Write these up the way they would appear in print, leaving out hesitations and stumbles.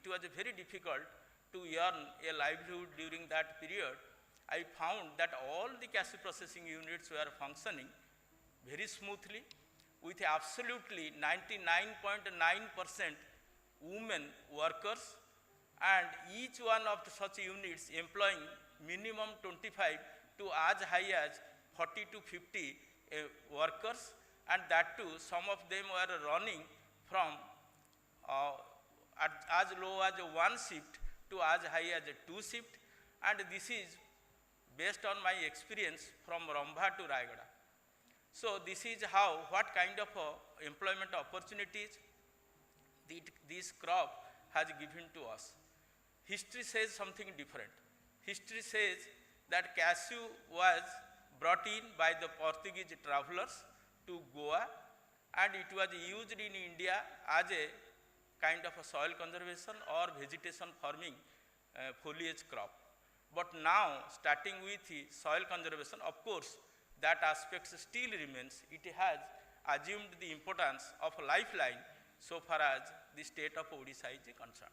was very difficult to earn a livelihood during that period. I found that all the cashew processing units were functioning very smoothly with absolutely 99.9% women workers, and each one of such units employing minimum 25 to as high as 40 to 50 workers, and that too some of them were running from as low as one shift to as high as two shift, and this is based on my experience from Rambha to Rayagada. So this is how, what kind of employment opportunities this crop has given to us. History says something different. History says that cashew was brought in by the Portuguese travelers to Goa, and it was used in India as a kind of a soil conservation or vegetation farming foliage crop. But now, starting with soil conservation, of course, that aspect still remains. It has assumed the importance of a lifeline so far as the state of Odisha is concerned.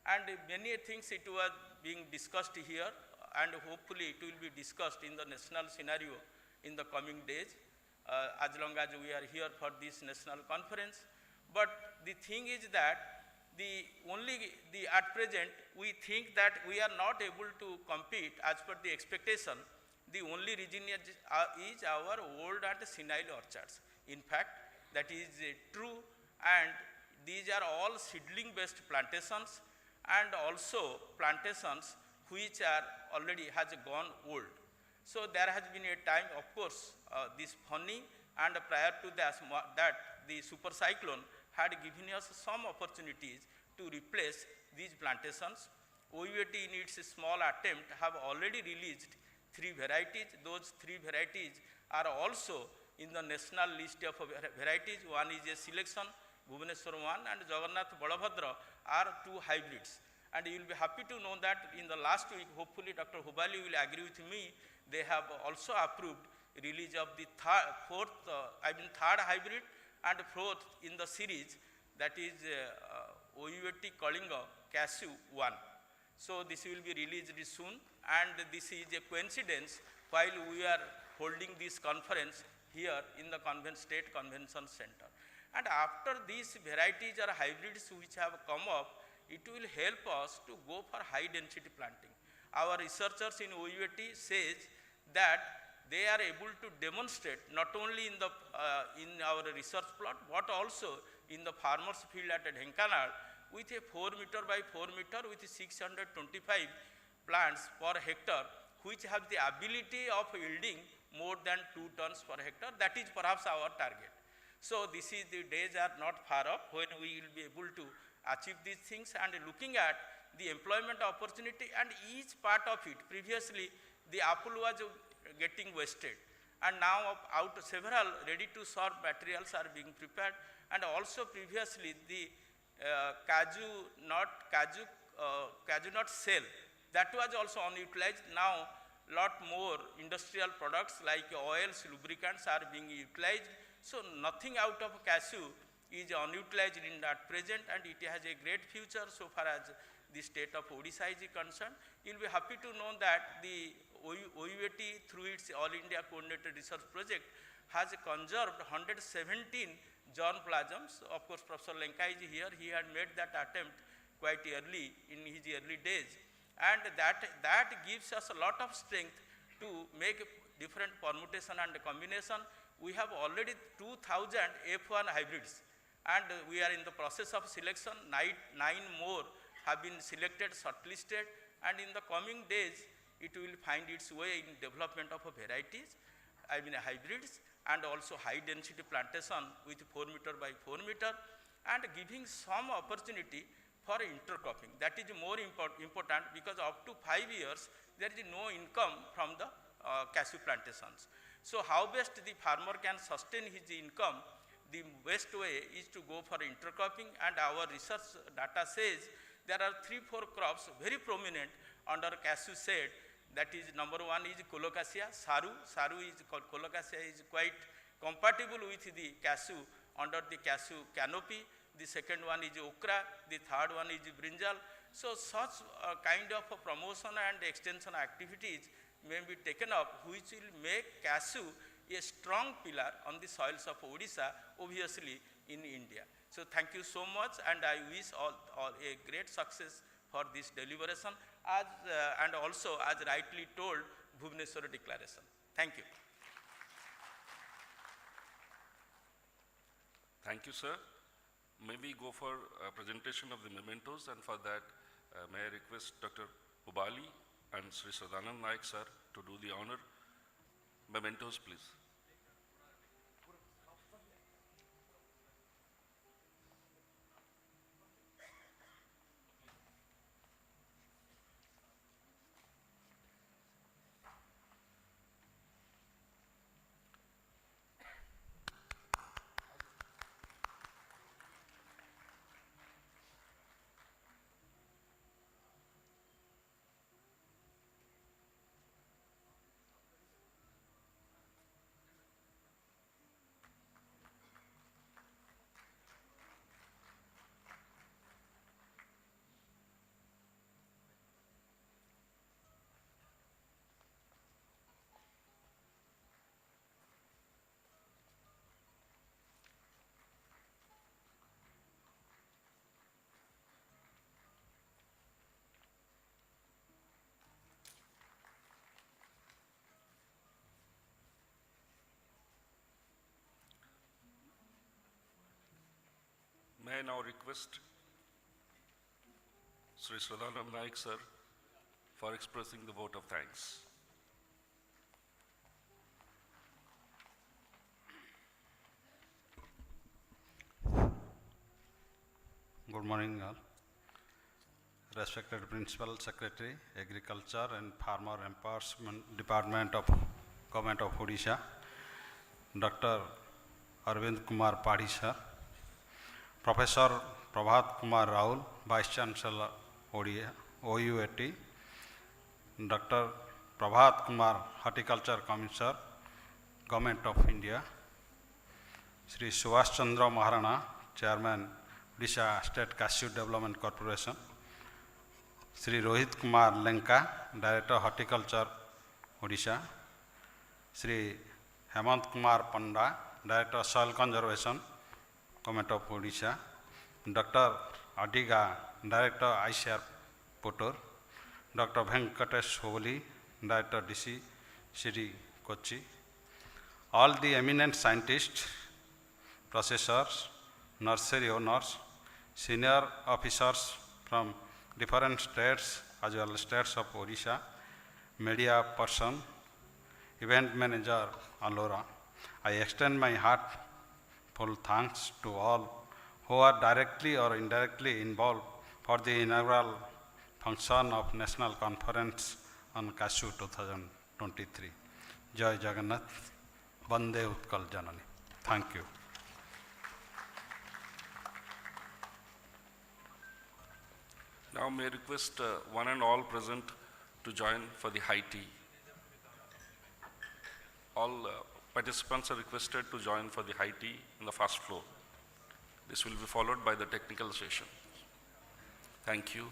And many things it was being discussed here, and hopefully it will be discussed in the national scenario in the coming days, as long as we are here for this national conference. But the thing is that at present we think that we are not able to compete as per the expectation. The only reason is our old and senile orchards. In fact, that is true, and these are all seedling based plantations, and also plantations which are already has gone old. So there has been a time, of course, this funny, and prior to that the super cyclone had given us some opportunities to replace these plantations. OUAT in its small attempt have already released 3 varieties. Those 3 varieties are also in the national list of varieties. One is a selection, Bhubaneswar 1, and Jagannath Balabhadra are 2 hybrids. And you will be happy to know that in the last week, hopefully Dr. Hubali will agree with me, they have also approved release of the third hybrid and 4th in the series, that is OUAT Kalinga Cashew 1. So this will be released soon, and this is a coincidence while we are holding this conference here in the State Convention Center. And after these varieties or hybrids which have come up, it will help us to go for high density planting. Our researchers in OUAT says that they are able to demonstrate not only in our research plot, but also in the farmers field at Dhenkanal with a 4 meter by 4 meter with 625 plants per hectare, which have the ability of yielding more than 2 tons per hectare. That is perhaps our target. So this is, the days are not far off when we will be able to achieve these things. And looking at the employment opportunity and each part of it, previously the apple was getting wasted, and now out several ready to serve materials are being prepared, and also previously the cashew nut shell, that was also unutilized. Now lot more industrial products like oils, lubricants are being utilized. So nothing out of cashew is unutilized in that present, and it has a great future so far as the state of Odisha is concerned. You will be happy to know that the OUAT through its All India Coordinated Research Project has conserved 117 germplasms. Of course, Professor Lenka is here. He had made that attempt quite early in his early days, and that gives us a lot of strength to make different permutation and combination. We have already 2,000 F1 hybrids, and we are in the process of selection. 9 more have been selected, shortlisted, and in the coming days it will find its way in development of varieties, hybrids, and also high density plantation with 4 meter by 4 meter, and giving some opportunity for intercropping. That is more important, because up to 5 years there is no income from the cashew plantations. So how best the farmer can sustain his income? The best way is to go for intercropping, and our research data says there are 3-4 crops very prominent under cashew shade. That is, number 1 is Colocasia, Saru. Colocasia is quite compatible with the cashew under the cashew canopy. the second one is okra, the third one is brinjal. So such kind of promotion and extension activities may be taken up, which will make cashew a strong pillar on the soils of Odisha, obviously in India. So thank you so much, and I wish all a great success for this deliberation, as and also as rightly told, Bhubaneswar declaration. Thank you. Thank you, sir. May we go for a presentation of the mementos, and for that, may I request Dr. Ubali and Sri Sadanand Naik, sir, to do the honor. Mementos, please. May I now request Sri Sadanand Naik, sir, for expressing the vote of thanks. Good morning, all. Respected Principal Secretary, Agriculture and Farmer Empowerment Department of Government of Odisha, Dr. Arvind Kumar Padhi, sir, Professor Prabhat Kumar Rahul, Vice Chancellor OUAT, Dr. Prabhat Kumar, Horticulture Commissioner, Government of India, Sri Subhash Chandra Maharana, Chairman, Odisha State Cashew Development Corporation, Sri Rohit Kumar Lenka, Director Horticulture, Odisha, Sri Hemant Kumar Panda, Director Soil Conservation, Government of Odisha, Dr. Adiga, Director ICAR Putur, Dr. Venkatesh Hogli, Director DC City Kochi, all the eminent scientists, professors, nursery owners, senior officers from different states as well as states of Odisha, media person, event manager Alora, I extend my heartfelt thanks to all who are directly or indirectly involved for the inaugural function of National Conference on Cashew 2023. Jai Jagannath, Vande Utkal Janani. Thank you. Now may I request one and all present to join for the high tea. All participants are requested to join for the high tea on the first floor. This will be followed by the technical session. Thank you.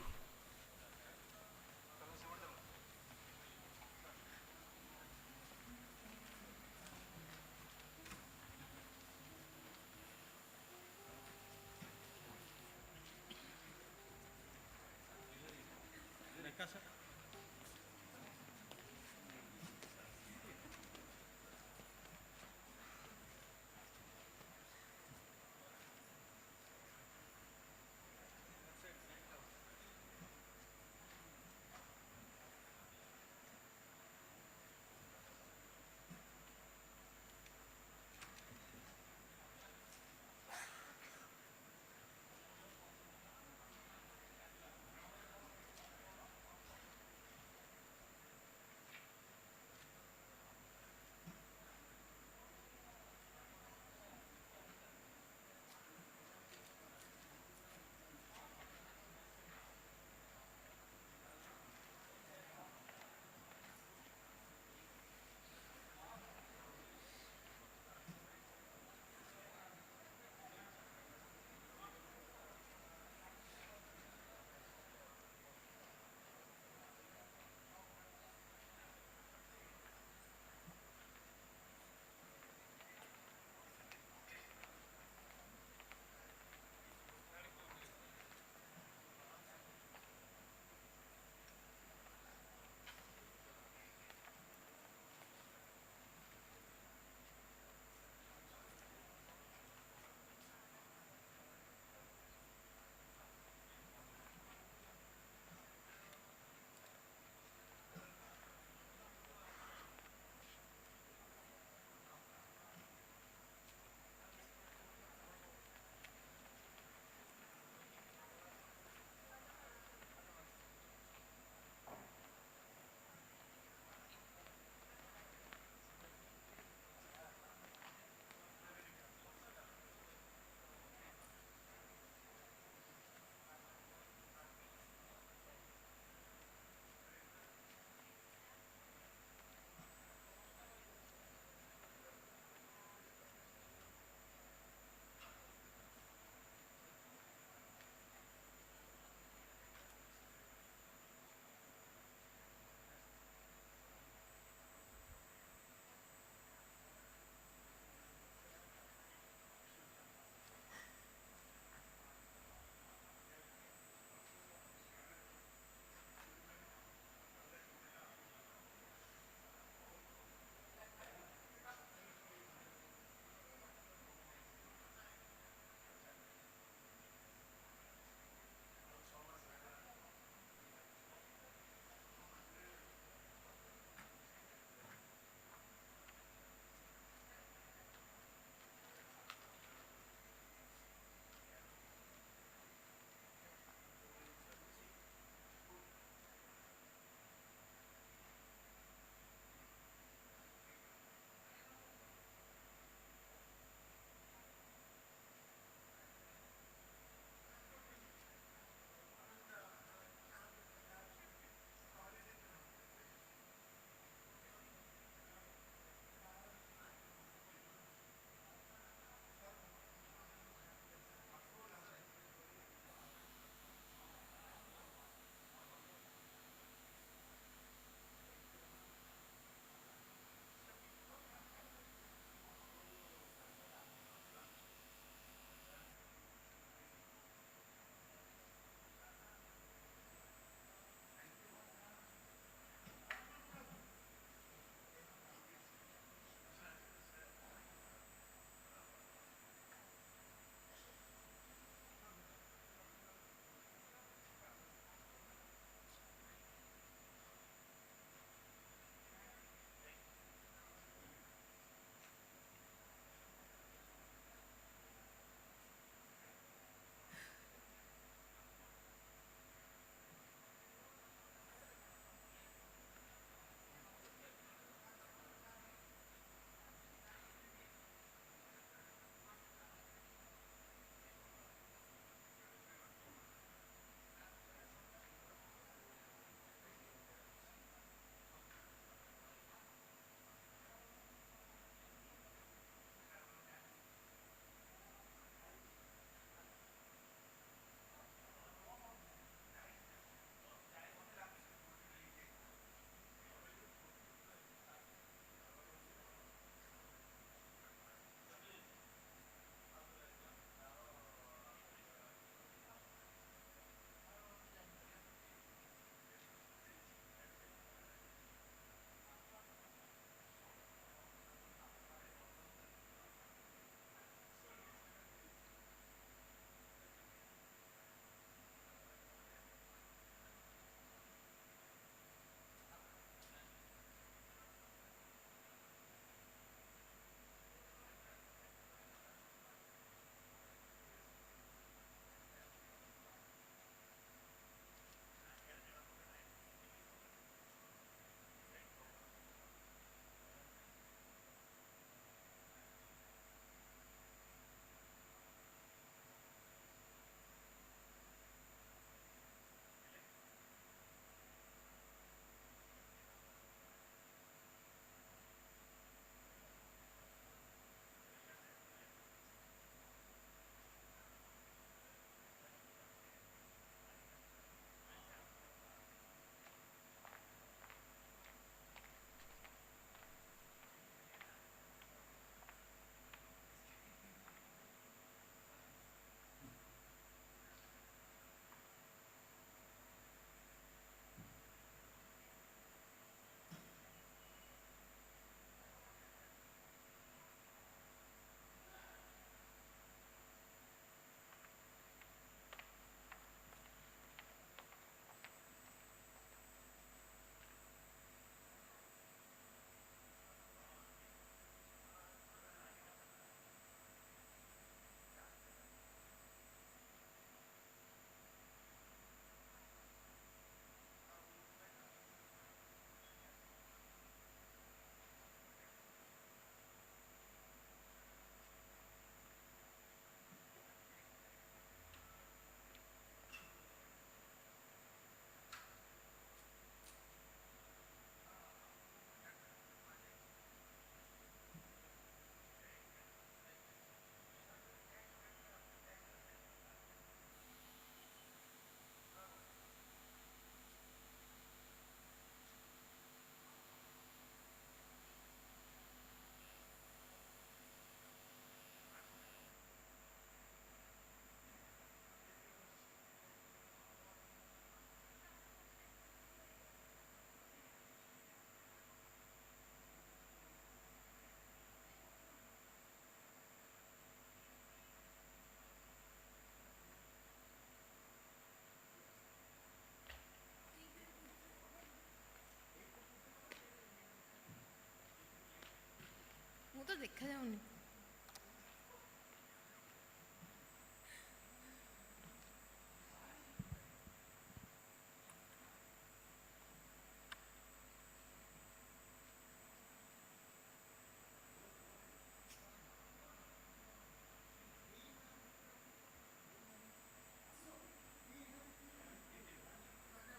ତ ଦେଖାଯାଉନି।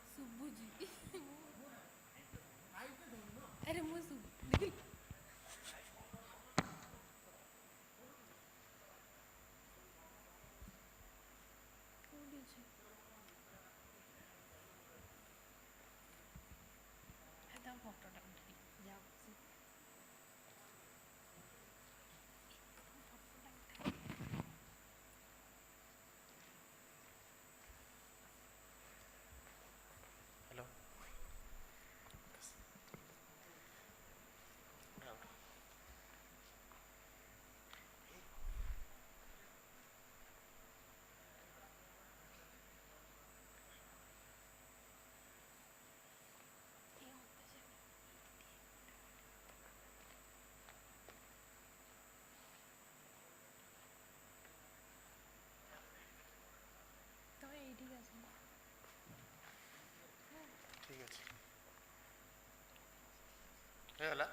ଶୁଭୁଛି ଆରେ ମୁଁ ଶୁଭୁନି। କୋଉଠି ଅଛି? ତା ଫଟୋଟା ଉଠେଇ ଯାଅ हेलो ତମେ ଏଇଠିକି ଆସ। ठीक है ହେଇଗଲା।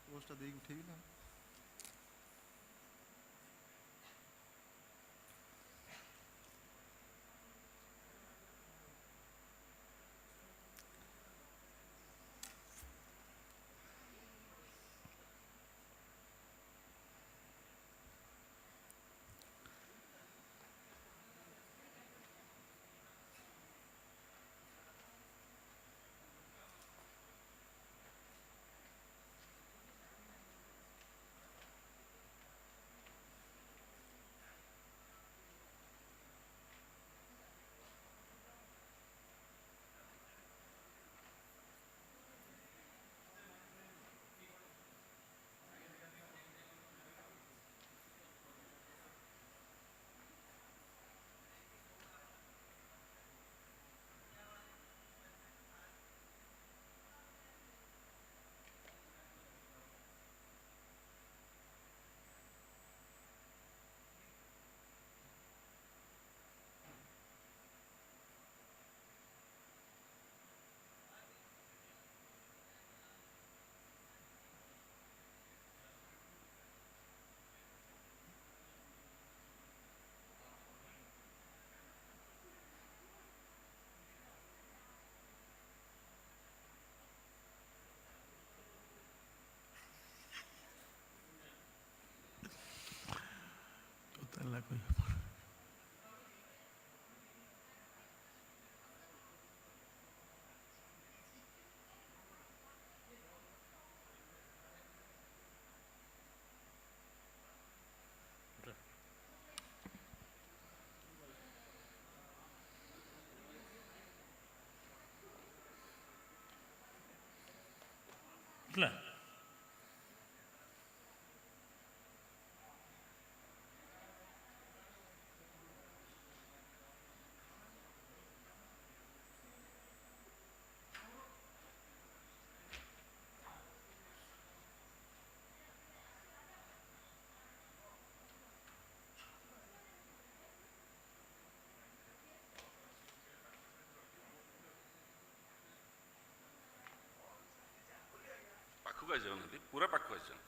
पोस्टଟା ଦେଇକି ଉଠେଇବି ନା। ಇಲ್ಲ ପାଖକୁ ଆସିଯାଉନାହାନ୍ତି ପୁରା ପାଖକୁ ଆସିଯାଉ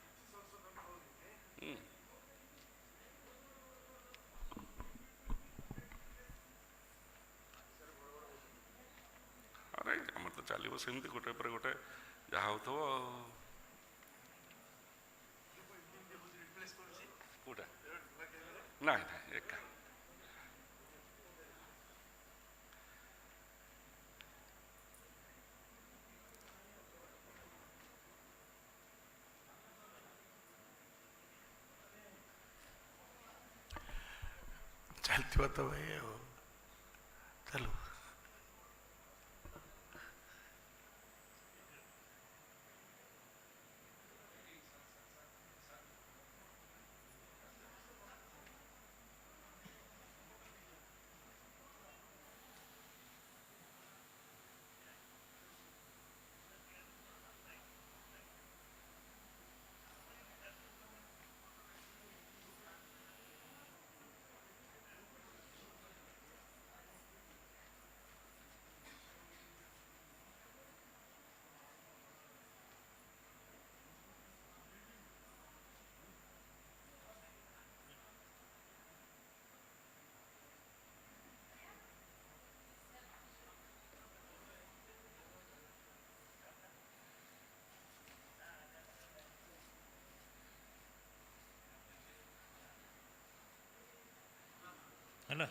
ଆରେ ଆମର ତ ଚାଲିବ ସେମିତି ଗୋଟେ ପରେ ଗୋଟେ ଯାହା ହଉଥିବ କୋଉଟା ନାଇଁ ନାଇଁ ଏକା ଚାଲିଥିବ ତ ଭାଇ ଆଉ ଚାଲୁ। ହେଲା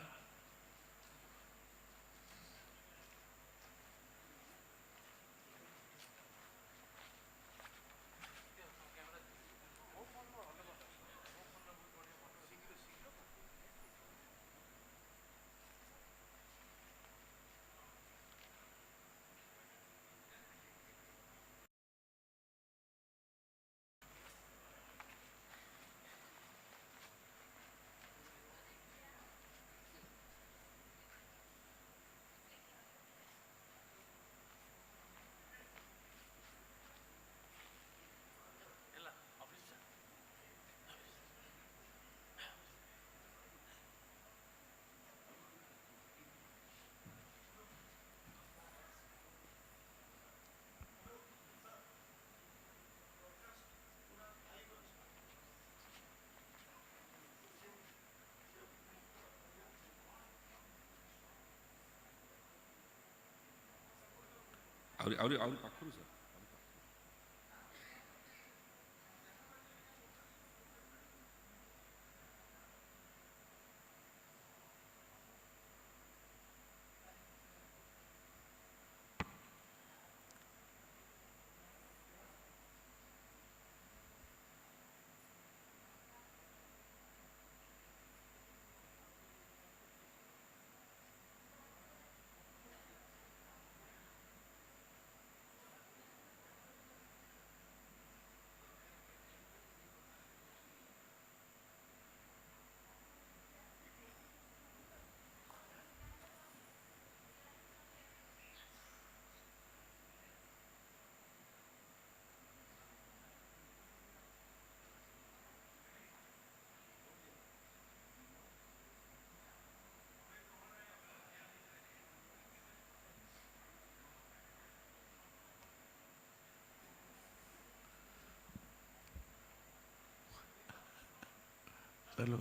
ଆହୁରି ପାଖରୁ ସାର୍ ଚାଲୁ।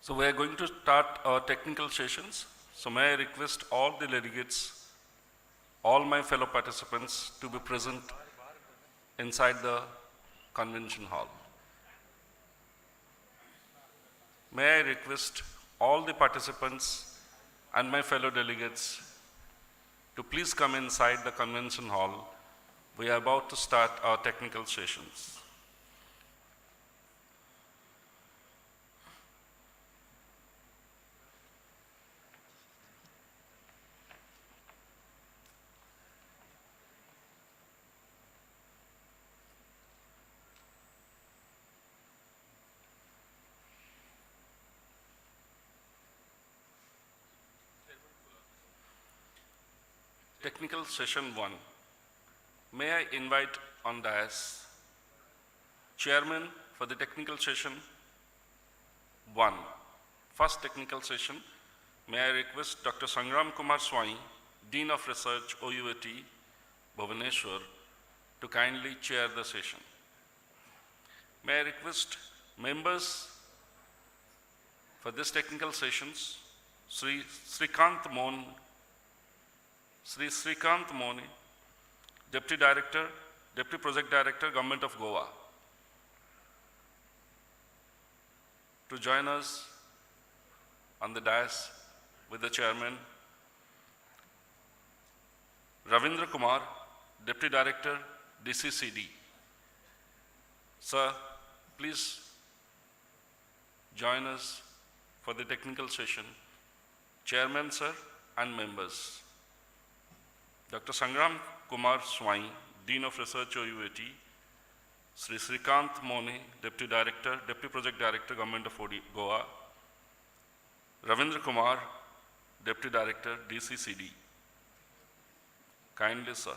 So we are going to start our technical sessions. So may I request all the delegates, all my fellow participants to be present inside the convention hall. May I request all the participants and my fellow delegates to please come inside the convention hall. We are about to start our technical sessions. Technical session 1. May I invite on dais chairman for the technical session 1. First technical session. May I request Dr. Sangram Kumar Swami, Dean of Research, OUAT, Bhubaneswar, to kindly chair the session. May I request members for this technical sessions, Sri Srikanth Moni, Deputy Director, Deputy Project Director, Government of Goa, to join us on the dais with the chairman. Ravindra Kumar, Deputy Director, DCCD. Sir, please join us for the technical session. Chairman, sir, and members. Dr. Sangram Kumar Swami, Dean of Research, OUAT, Sri Srikanth Moni, Deputy Director, Deputy Project Director, Government of Goa, Ravindra Kumar, Deputy Director, DCCD. Kindly, sir.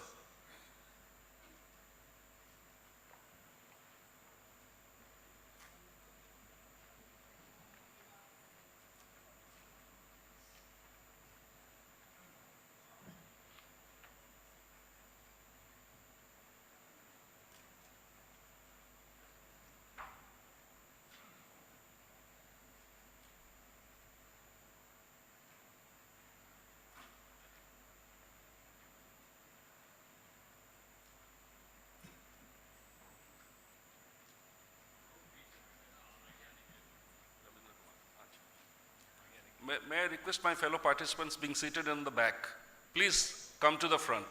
May I request my fellow participants being seated in the back, please come to the front.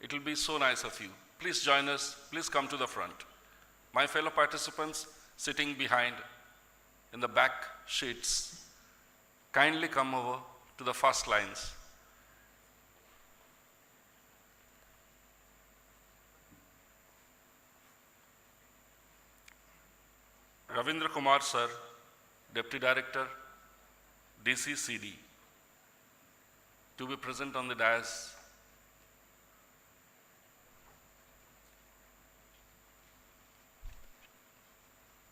It will be so nice of you. Please join us, please come to the front. My fellow participants sitting behind in the back seats, kindly come over to the first lines. Ravindra Kumar sir, Deputy Director, DCCD, to be present on the dais.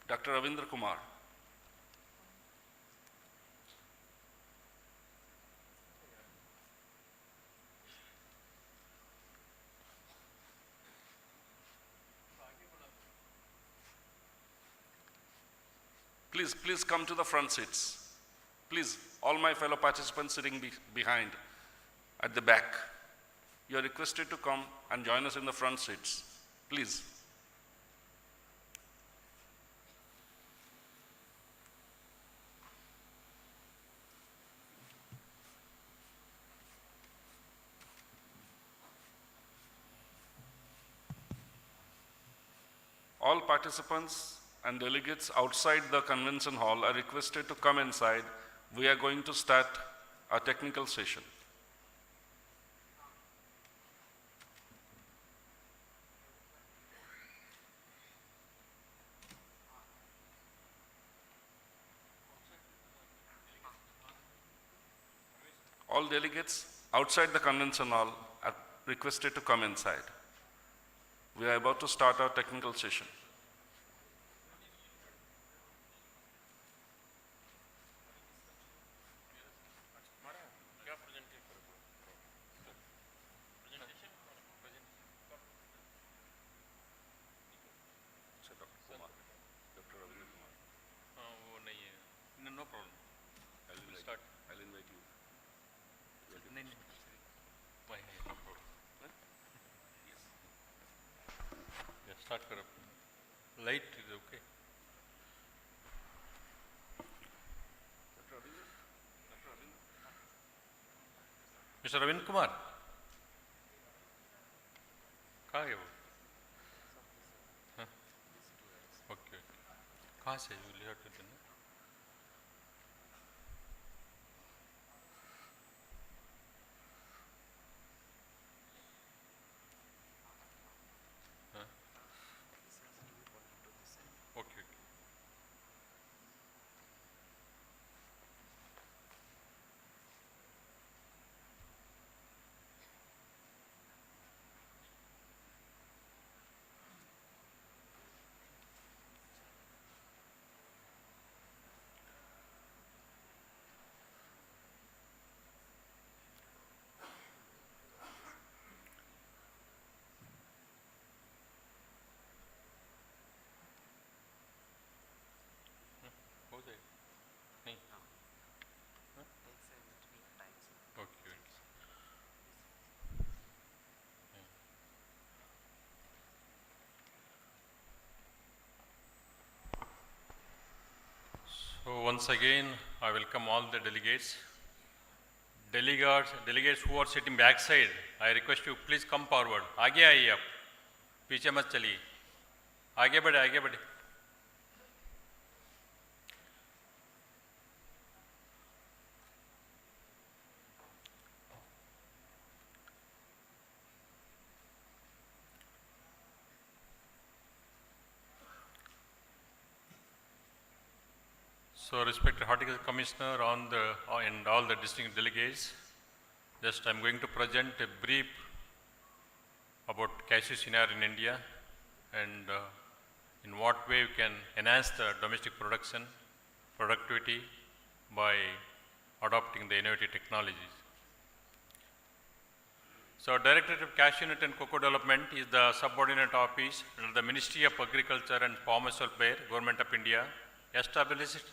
Dr. Ravindra Kumar. Please come to the front seats. Please, all my fellow participants sitting behind at the back, you are requested to come and join us in the front seats. Please. All participants and delegates outside the convention hall are requested to come inside. We are going to start our technical session. All delegates outside the convention hall are requested to come inside. We are about to start our technical session. start करो. Light is okay. Mr. Ravin Kumar. कहाँ है वो? हाँ? Okay. कहाँ से? You will have to know. हाँ? Okay. Okay. हो जाएगा नहीं हाँ? Okay. So once again, I welcome all the delegates. Delegates who are sitting backside, I request you please come forward. आगे आइए आप, पीछे मत चलिए. आगे बढ़े, आगे बढ़े. So, respected Horticulture Commissioner and all the distinct delegates, just I am going to present a brief about cashew scenario in India and in what way we can enhance the domestic productivity by adopting the innovative technologies. So, Directorate of Cashew Nut and Cocoa Development is the subordinate office under the Ministry of Agriculture and Farmers Welfare, Government of India, established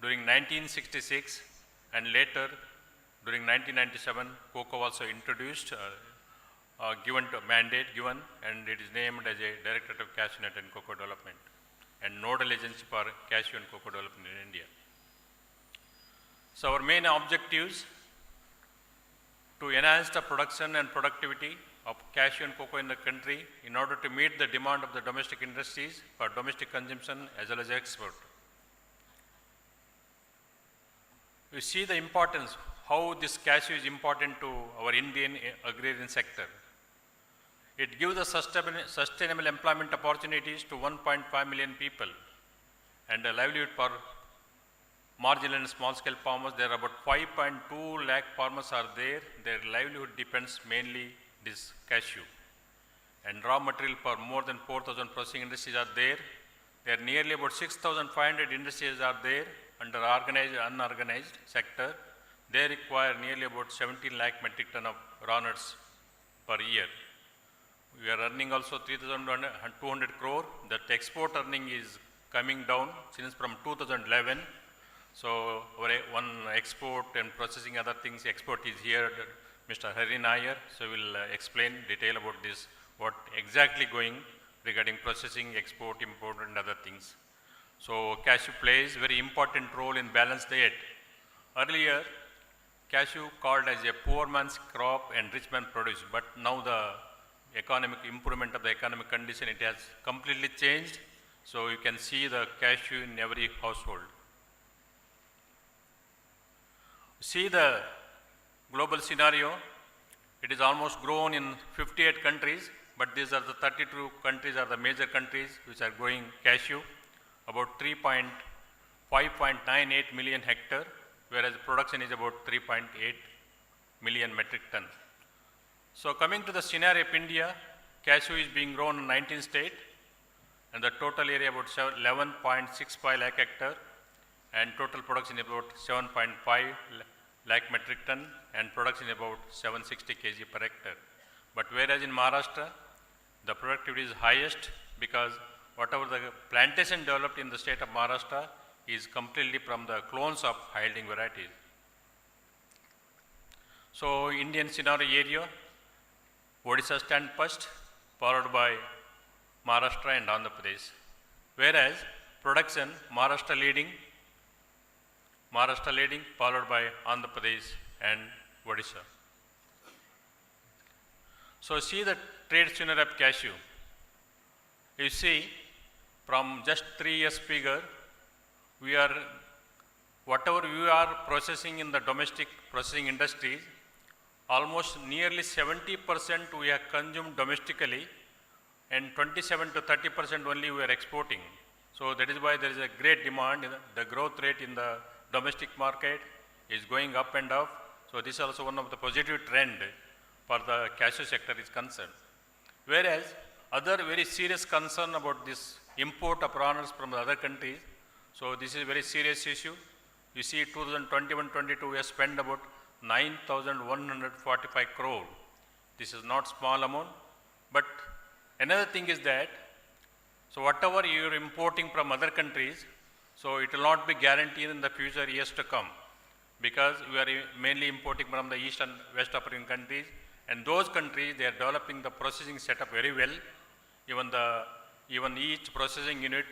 during 1966 and later during 1997, cocoa also introduced, given to mandate given, and it is named as a Directorate of Cashew Nut and Cocoa Development and nodal agency for cashew and cocoa development in India. So, our main objectives to enhance the production and productivity of cashew and cocoa in the country in order to meet the demand of the domestic industries for domestic consumption as well as export. We see the importance, how this cashew is important to our Indian agrarian sector. It gives the sustainable employment opportunities to 1.5 million people and a livelihood for marginal and small scale farmers. There are about 5.2 lakh farmers are there. Their livelihood depends mainly this cashew. And raw material for more than 4,000 processing industries are there. There are nearly about 6,500 industries are there under organized and unorganized sector. They require nearly about 17 lakh metric ton of raw nuts per year. We are earning also 3,200 crore. That export earning is coming down since from 2011. So one export and processing other things, export is here, Mr. Hari Nair. So we'll explain detail about this, what exactly going regarding processing, export, import and other things. So cashew plays very important role in balanced diet. Earlier, cashew called as a poor man's crop and rich man produce, but now the economic improvement of the economic condition, it has completely changed. So you can see the cashew in every household. See the global scenario, it is almost grown in 58 countries, but these are the 32 countries are the major countries which are growing cashew, about 5.98 million hectare, whereas production is about 3.8 million metric ton. So coming to the scenario of India, cashew is being grown in 19 states and the total area about 11.65 lakh hectare and total production is about 7.5 lakh metric ton and production is about 760 kg per hectare. But whereas in Maharashtra, the productivity is highest because whatever the plantation developed in the state of Maharashtra is completely from the clones of high-yielding varieties. So Indian scenario area, Odisha stand first, followed by Maharashtra and Andhra Pradesh. Whereas production, Maharashtra leading, followed by Andhra Pradesh and Odisha. So see the trade scenario of cashew. You see, from just 3 years figure, whatever we are processing in the domestic processing industries, almost nearly 70% we have consumed domestically and 27 to 30% only we are exporting. So that is why there is a great demand. The growth rate in the domestic market is going up and up. So this is also one of the positive trend for the cashew sector is concerned. Whereas other very serious concern about this import of raw nuts from the other countries. So this is a very serious issue. You see 2021-22 we have spent about 9,145 crore. This is not small amount. But another thing is that, so whatever you are importing from other countries, so it will not be guaranteed in the future years to come, because we are mainly importing from the East and West African countries, and those countries, they are developing the processing setup very well. Even each processing unit,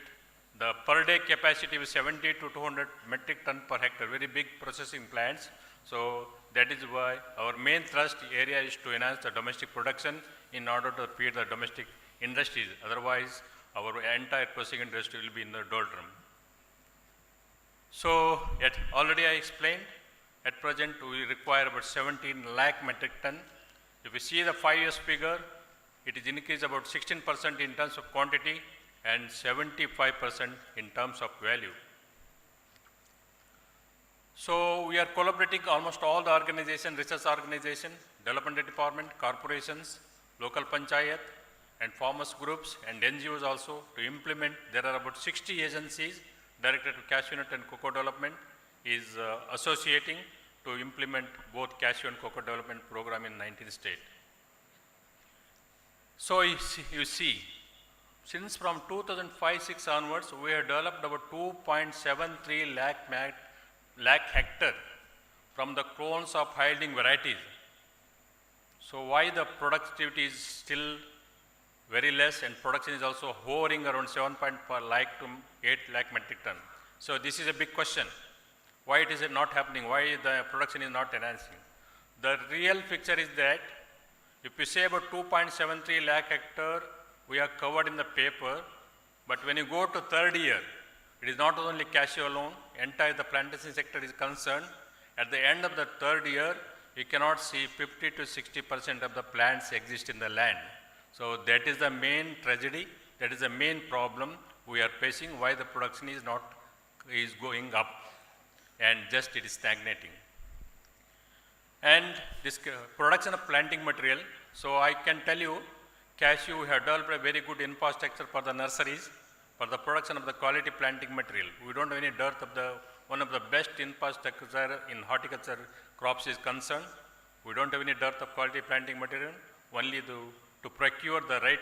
the per day capacity is 70 to 200 metric ton per hectare, very big processing plants. So that is why our main thrust area is to enhance the domestic production in order to feed the domestic industries. Otherwise, our entire processing industry will be in the doldrum. So already I explained, at present we require about 17 lakh metric ton. If you see the 5 years figure, it is increased about 16% in terms of quantity and 75% in terms of value. So we are collaborating almost all the organizations, research organization, development department, corporations, local panchayat and farmers groups and NGOs also to implement. There are about 60 agencies directed to cashew nut and cocoa development is associating to implement both cashew and cocoa development program in 19 states. So you see, since from 2005-06 onwards, we have developed about 2.73 lakh hectare from the clones of high-yielding varieties. So why the productivity is still very less and production is also hovering around 7.5 lakh to 8 lakh metric ton. So this is a big question. Why it is not happening? Why the production is not enhancing? The real picture is that if you say about 2.73 lakh hectare, we are covered in the paper, but when you go to third year, it is not only cashew alone, entire the plantation sector is concerned. At the end of the third year, you cannot see 50 to 60% of the plants exist in the land. So that is the main tragedy, that is the main problem we are facing, why the production is going up and just it is stagnating. And this production of planting material, so I can tell you, cashew, we have developed a very good infrastructure for the nurseries, for the production of the quality planting material. We don't have any dearth of one of the best infrastructure in horticulture crops is concerned. We don't have any dearth of quality planting material, only to procure the right